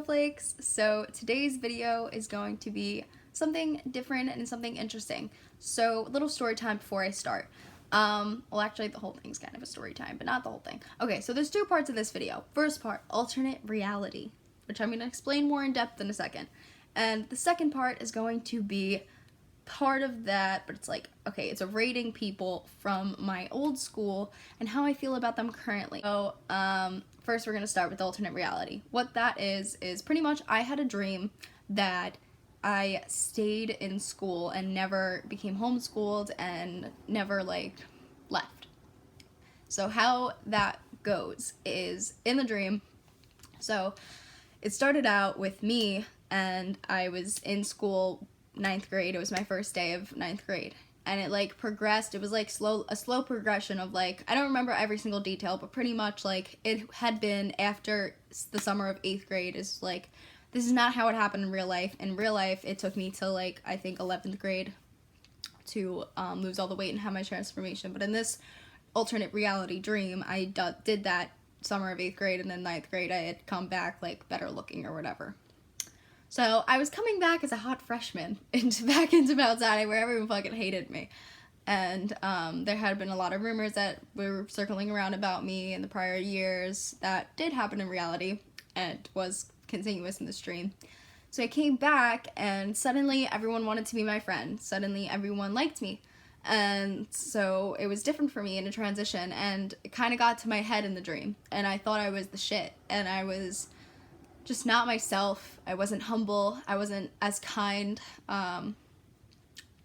snowflakes. So today's video is going to be something different and something interesting. So a little story time before I start. Well, actually the whole thing's kind of a story time, but not the whole thing. Okay, so there's two parts of this video. First part, alternate reality, which I'm going to explain more in depth in a second. And the second part is going to be part of that, but it's like, okay, it's a rating people from my old school and how I feel about them currently. So, first we're gonna start with alternate reality. What that is pretty much I had a dream that I stayed in school and never became homeschooled and never, like, left. So how that goes is, in the dream, so it started out with me and I was in school 9th grade. It was my first day of 9th grade, and it like progressed. It was like a slow progression of like, I don't remember every single detail, but pretty much like it had been after the summer of 8th grade is like, this is not how it happened in real life. In real life, it took me to like, I think 11th grade to lose all the weight and have my transformation. But in this alternate reality dream, I did that summer of 8th grade, and then 9th grade I had come back like better looking or whatever. So I was coming back as a hot freshman back into Mount Sinai, where everyone fucking hated me. And there had been a lot of rumors that were circling around about me in the prior years that did happen in reality and was continuous in the stream. So I came back and suddenly everyone wanted to be my friend. Suddenly everyone liked me. And so it was different for me in a transition, and it kind of got to my head in the dream. And I thought I was the shit, and I was just not myself. I wasn't humble. I wasn't as kind. And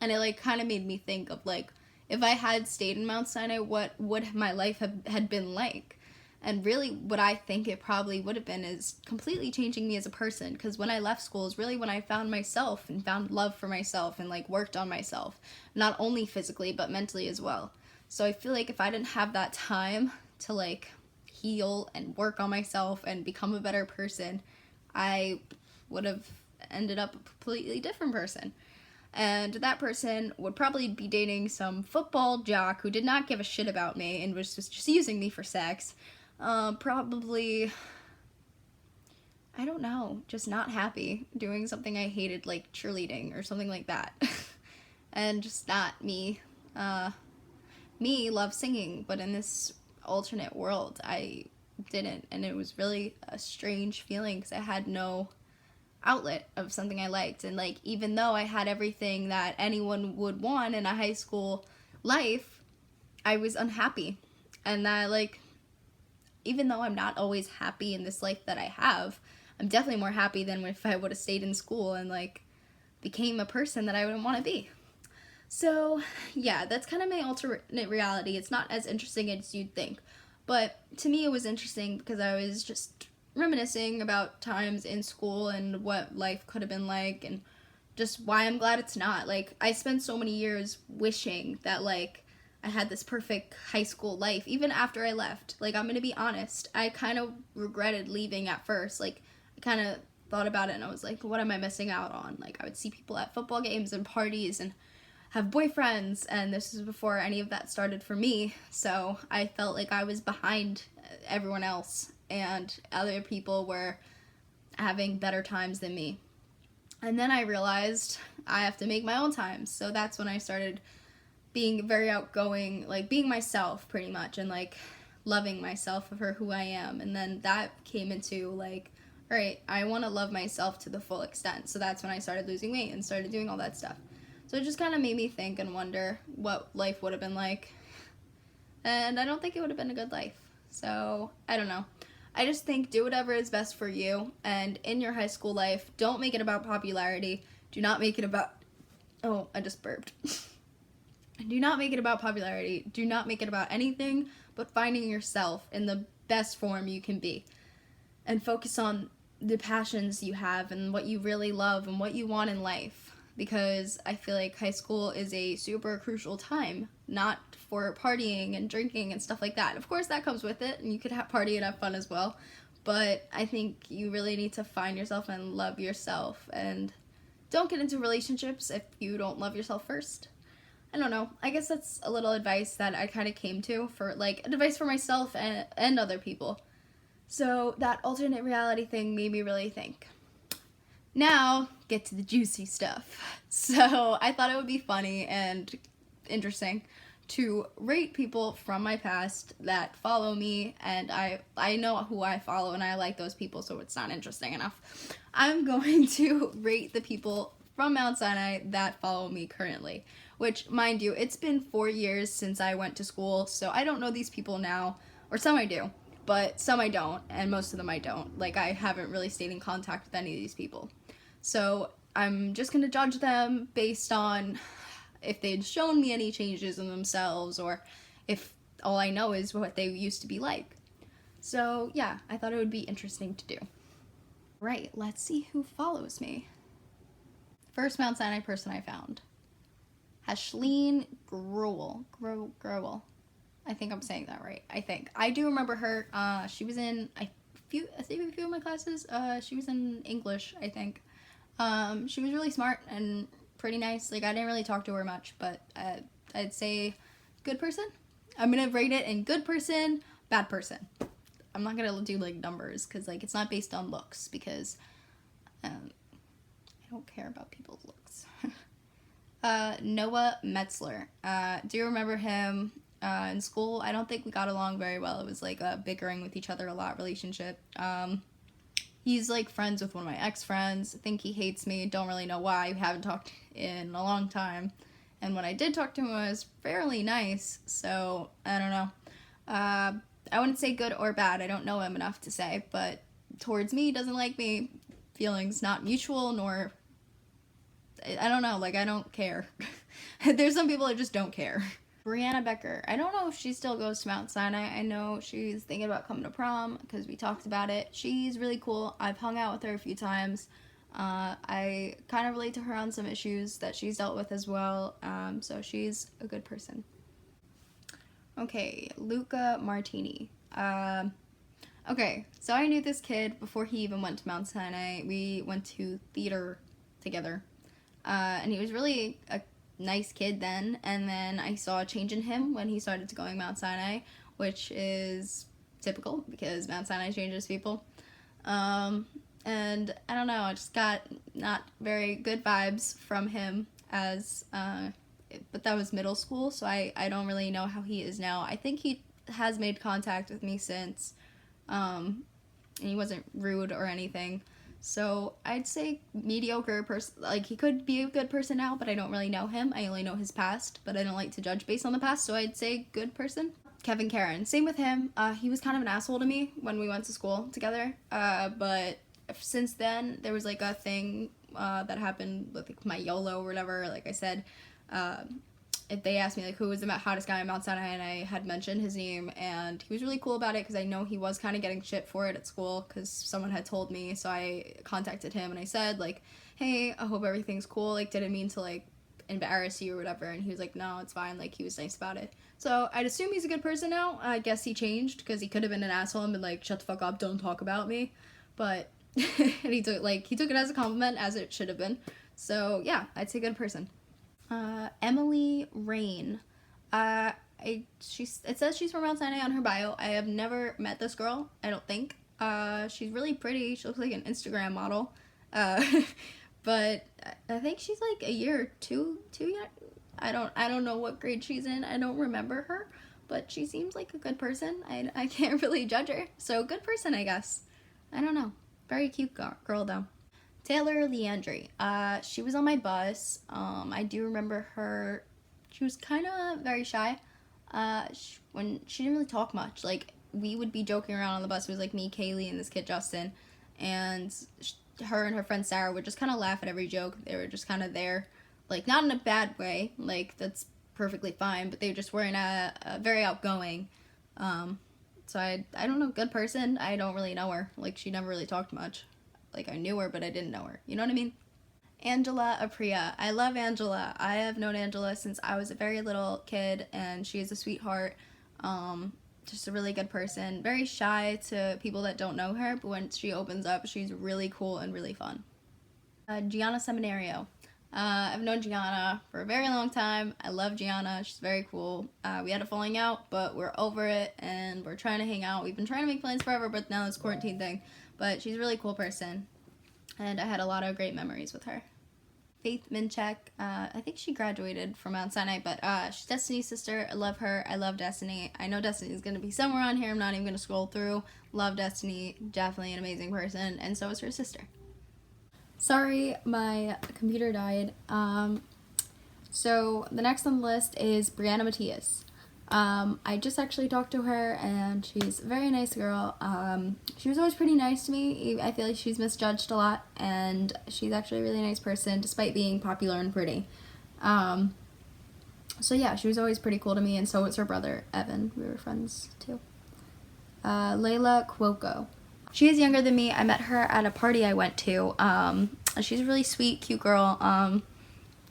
it like kind of made me think of like, if I had stayed in Mount Sinai, what would my life had been like? And really what I think it probably would have been is completely changing me as a person, because when I left school is really when I found myself and found love for myself and like worked on myself, not only physically but mentally as well. So I feel like if I didn't have that time to like heal and work on myself and become a better person, I would have ended up a completely different person. And that person would probably be dating some football jock who did not give a shit about me and was just using me for sex. Probably, I don't know, just not happy doing something I hated, like cheerleading or something like that. And just not me. Me love singing, but in this alternate world, I didn't, and it was really a strange feeling because I had no outlet of something I liked. And like, even though I had everything that anyone would want in a high school life, I was unhappy. And that like, even though I'm not always happy in this life that I have, I'm definitely more happy than if I would have stayed in school and like became a person that I wouldn't want to be. So yeah, that's kind of my alternate reality. It's not as interesting as you'd think. But to me, it was interesting because I was just reminiscing about times in school and what life could have been like, and just why I'm glad it's not. Like, I spent so many years wishing that, like, I had this perfect high school life, even after I left. Like, I'm going to be honest, I kind of regretted leaving at first. Like, I kind of thought about it and I was like, what am I missing out on? Like, I would see people at football games and parties and have boyfriends, and this is before any of that started for me, so I felt like I was behind everyone else, and other people were having better times than me. And then I realized I have to make my own times, so that's when I started being very outgoing, like being myself pretty much, and like loving myself for who I am. And then that came into like, all right, I want to love myself to the full extent, so that's when I started losing weight and started doing all that stuff. So it just kind of made me think and wonder what life would have been like. And I don't think it would have been a good life. So, I don't know. I just think do whatever is best for you. And in your high school life, don't make it about popularity. Do not make it about... Oh, I just burped. Do not make it about popularity. Do not make it about anything but finding yourself in the best form you can be. And focus on the passions you have and what you really love and what you want in life. Because I feel like high school is a super crucial time, not for partying and drinking and stuff like that. Of course, that comes with it, and you could party and have fun as well, but I think you really need to find yourself and love yourself, and don't get into relationships if you don't love yourself first. I don't know. I guess that's a little advice that I kind of came to for, like, advice for myself and other people. So that alternate reality thing made me really think. Now, get to the juicy stuff. So I thought it would be funny and interesting to rate people from my past that follow me, and I know who I follow and I like those people, so it's not interesting enough. I'm going to rate the people from Mount Sinai that follow me currently, which, mind you, it's been 4 years since I went to school, so I don't know these people now, or some I do, but some I don't, and most of them I don't. Like, I haven't really stayed in contact with any of these people. So I'm just going to judge them based on if they'd shown me any changes in themselves, or if all I know is what they used to be like. So yeah, I thought it would be interesting to do. Right, let's see who follows me. First Mount Sinai person I found. Hashleen Growell. I think I'm saying that right. I do remember her. She was in a few of my classes. She was in English, I think. She was really smart and pretty nice. Like, I didn't really talk to her much, but I'd say good person. I'm gonna rate it in good person, bad person. I'm not gonna do like numbers because like it's not based on looks, because I don't care about people's looks. Noah Metzler. Do you remember him in school? I don't think we got along very well. It was like a bickering with each other a lot relationship. He's like friends with one of my ex-friends. I think he hates me. Don't really know why. We haven't talked in a long time. And when I did talk to him, it was fairly nice. So, I don't know. I wouldn't say good or bad. I don't know him enough to say. But towards me, doesn't like me. Feelings not mutual, nor... I don't know. Like, I don't care. There's some people that just don't care. Brianna Becker. I don't know if she still goes to Mount Sinai. I know she's thinking about coming to prom because we talked about it. She's really cool. I've hung out with her a few times. I kind of relate to her on some issues that she's dealt with as well. So she's a good person. Okay, Luca Martini. Okay, so I knew this kid before he even went to Mount Sinai. We went to theater together. And he was really a nice kid then, and then I saw a change in him when he started to going Mount Sinai, which is typical because Mount Sinai changes people. And I don't know, I just got not very good vibes from him but that was middle school, so I don't really know how he is now. I think he has made contact with me since, and he wasn't rude or anything. So I'd say mediocre person. Like, he could be a good person now, but I don't really know him. I only know his past, but I don't like to judge based on the past, so I'd say good person. Kevin Karen. Same with him. He was kind of an asshole to me when we went to school together, but since then, there was like a thing that happened with like, my YOLO or whatever. Like I said, if they asked me like who was the hottest guy in Mount Sinai, and I had mentioned his name, and he was really cool about it because I know he was kind of getting shit for it at school because someone had told me. So I contacted him and I said like, hey, I hope everything's cool, like didn't mean to like embarrass you or whatever. And he was like, no, it's fine. Like, he was nice about it. So I'd assume he's a good person now. I guess he changed because he could have been an asshole and been like, shut the fuck up, don't talk about me. But and he took it as a compliment, as it should have been. So yeah, I'd say good person. Emily Rain. It says she's from Mount Sinai on her bio. I have never met this girl, I don't think. She's really pretty. She looks like an Instagram model. But I think she's like a year or two yet. I don't know what grade she's in. I don't remember her, but she seems like a good person. I can't really judge her. So good person, I guess. I don't know. Very cute girl though. Taylor Leandri. She was on my bus. I do remember her. She was kind of very shy. When she didn't really talk much. Like, we would be joking around on the bus. It was like me, Kaylee, and this kid Justin, and her and her friend Sarah would just kind of laugh at every joke. They were just kind of there, like, not in a bad way. Like, that's perfectly fine, but they just weren't very outgoing. So I don't know, good person. I don't really know her. Like, she never really talked much. Like, I knew her, but I didn't know her. You know what I mean? Angela Apriya. I love Angela. I have known Angela since I was a very little kid, and she is a sweetheart. Just a really good person. Very shy to people that don't know her, but when she opens up, she's really cool and really fun. Gianna Seminario. I've known Gianna for a very long time. I love Gianna. She's very cool. We had a falling out, but we're over it, and we're trying to hang out. We've been trying to make plans forever, but now this quarantine thing. But she's a really cool person, and I had a lot of great memories with her. Faith Minchek, I think she graduated from Mount Sinai, but she's Destiny's sister. I love her. I love Destiny. I know Destiny is going to be somewhere on here. I'm not even going to scroll through. Love Destiny. Definitely an amazing person, and so is her sister. Sorry, my computer died. So the next on the list is Brianna Matias. I just actually talked to her, and she's a very nice girl. She was always pretty nice to me. I feel like she's misjudged a lot, and she's actually a really nice person, despite being popular and pretty. So yeah, she was always pretty cool to me, and so was her brother, Evan. We were friends, too. Layla Cuoco. She is younger than me. I met her at a party I went to. She's a really sweet, cute girl.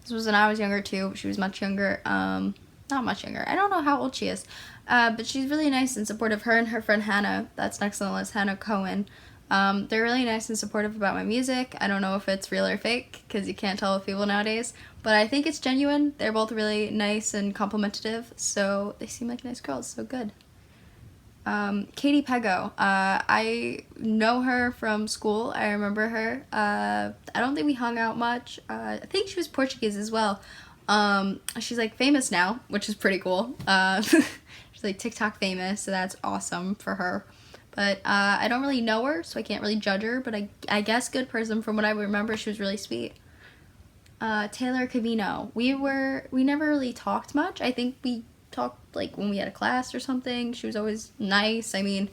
This was when I was younger, too. She was much younger. Not much younger. I don't know how old she is. But she's really nice and supportive. Her and her friend Hannah, that's next on the list, Hannah Cohen. They're really nice and supportive about my music. I don't know if it's real or fake, because you can't tell with people nowadays. But I think it's genuine. They're both really nice and complimentary. So they seem like nice girls. So good. Katie Pego. I know her from school. I remember her. I don't think we hung out much. I think she was Portuguese as well. She's like famous now, which is pretty cool. She's like TikTok famous, so that's awesome for her. But I don't really know her, so I can't really judge her, but I guess good person. From what I remember, she was really sweet. Taylor Cavino. We never really talked much. I think we talked like when we had a class or something. She was always nice. I mean,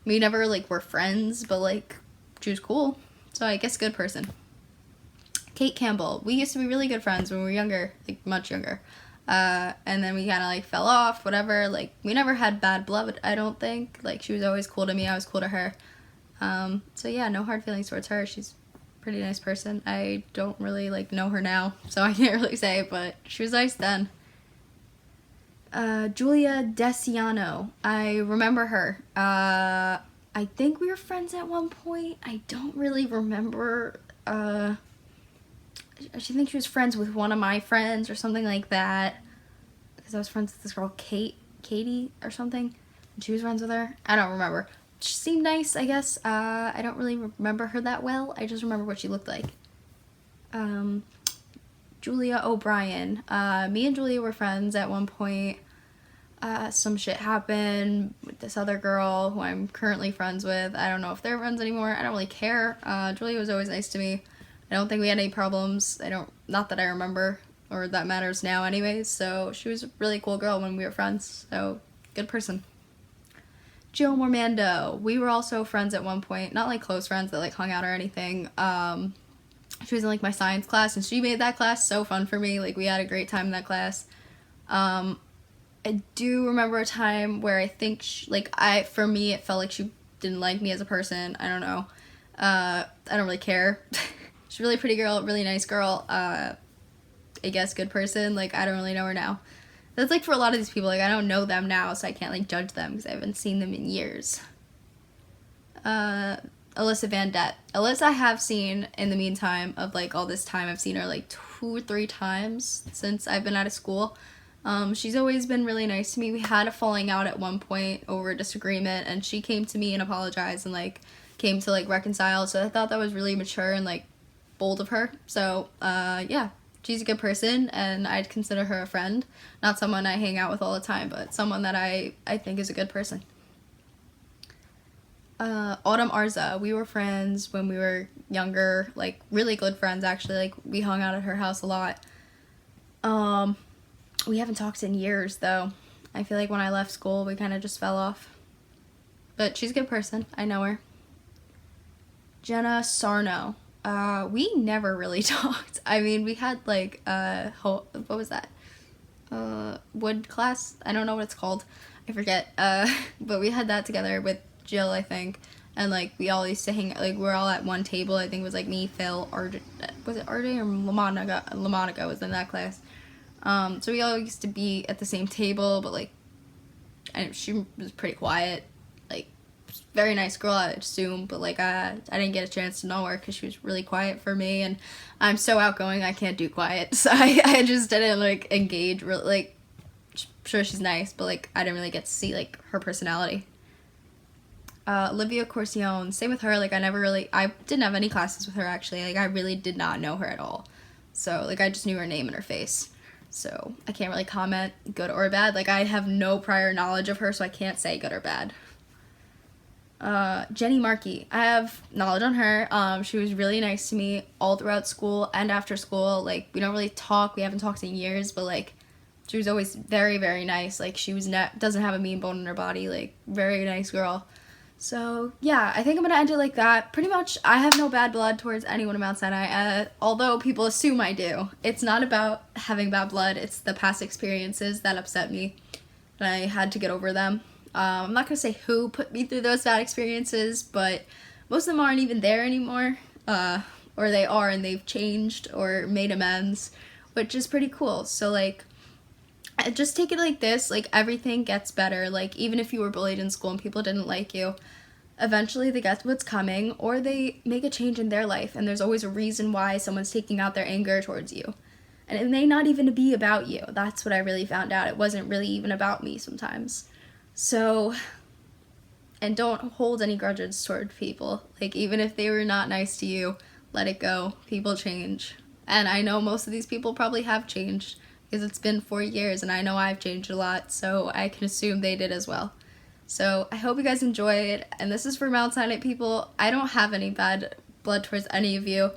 we never like were friends, but like she was cool. So I guess good person. Kate Campbell. We used to be really good friends when we were younger, like much younger. And then we kind of like fell off, whatever. Like we never had bad blood, I don't think. Like she was always cool to me. I was cool to her. So yeah, no hard feelings towards her. She's a pretty nice person. I don't really like know her now, so I can't really say, but she was nice then. Julia Desiano. I remember her. I think we were friends at one point. I don't really remember. I think she was friends with one of my friends or something like that. Because I was friends with this girl, Katie or something. And she was friends with her. I don't remember. She seemed nice, I guess. I don't really remember her that well. I just remember what she looked like. Julia O'Brien. Me and Julia were friends at one point. Some shit happened with this other girl who I'm currently friends with. I don't know if they're friends anymore. I don't really care. Julia was always nice to me. I don't think we had any problems. Not that I remember, or that matters now anyways. So she was a really cool girl when we were friends. So good person. Jill Mormando. We were also friends at one point. Not like close friends that like hung out or anything. She was in like my science class, and she made that class so fun for me. Like we had a great time in that class. I do remember a time where I think for me it felt like she didn't like me as a person. I don't know. I don't really care. She's a really pretty girl, really nice girl. I guess good person. Like I don't really know her now. That's like for a lot of these people. Like I don't know them now, so I can't like judge them because I haven't seen them in years. Alyssa Van Det. Alyssa I have seen in the meantime of like all this time. I've seen her like 2 or 3 times since I've been out of school. She's always been really nice to me. We had a falling out at one point over a disagreement, and she came to me and apologized and like came to like reconcile. So I thought that was really mature and like bold of her. So yeah, she's a good person, and I'd consider her a friend. Not someone I hang out with all the time, but someone that I think is a good person. Autumn Arza. We were friends when we were younger, like really good friends actually. Like we hung out at her house a lot. We haven't talked in years though. I feel like when I left school we kind of just fell off. But she's a good person. I know her. Jenna Sarno. We never really talked. I mean, we had like what was that? Wood class? I don't know what it's called. I forget. But we had that together with Jill, I think. And like we all used to hang, like we're all at one table. I think it was like me, Phil, RJ, was it RJ or LaMonica? LaMonica was in that class. So we all used to be at the same table, but like she was pretty quiet. Like very nice girl, I assume, but like I didn't get a chance to know her because she was really quiet for me, and I'm so outgoing I can't do quiet, so I just didn't like engage really. Like, sure, she's nice, but like I didn't really get to see like her personality. Olivia Corcione, same with her. Like I didn't have any classes with her actually. Like I really did not know her at all, so like I just knew her name and her face. So I can't really comment good or bad. Like I have no prior knowledge of her, so I can't say good or bad. Jenny Markey, I have knowledge on her. She was really nice to me all throughout school and after school. Like we don't really talk, we haven't talked in years, but like she was always very, very nice. Like she was doesn't have a mean bone in her body. Like very nice girl. So yeah, I think I'm gonna end it like that. Pretty much, I have no bad blood towards anyone in Mount Sinai, although people assume I do. It's not about having bad blood, it's the past experiences that upset me, and I had to get over them. I'm not gonna say who put me through those bad experiences, but most of them aren't even there anymore, or they are and they've changed or made amends, which is pretty cool. So like, just take it like this, like everything gets better. Like even if you were bullied in school and people didn't like you, eventually they get what's coming, or they make a change in their life, and there's always a reason why someone's taking out their anger towards you. And it may not even be about you. That's what I really found out. It wasn't really even about me sometimes. So, and don't hold any grudges toward people. Like even if they were not nice to you, let it go. People change. And I know most of these people probably have changed, because it's been 4 years and I know I've changed a lot, so I can assume they did as well. So I hope you guys enjoyed, and this is for Mount Sinai people. I don't have any bad blood towards any of you,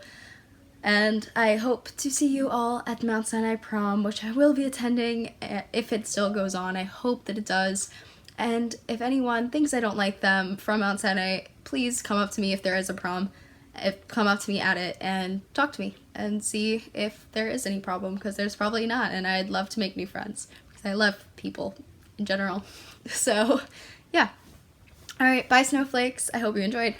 and I hope to see you all at Mount Sinai prom, which I will be attending if it still goes on. I hope that it does. And if anyone thinks I don't like them from Mount Sinai, please come up to me if there is a prom. Come up to me at it and talk to me and see if there is any problem, because there's probably not, and I'd love to make new friends because I love people in general. So yeah, all right, bye snowflakes. I hope you enjoyed.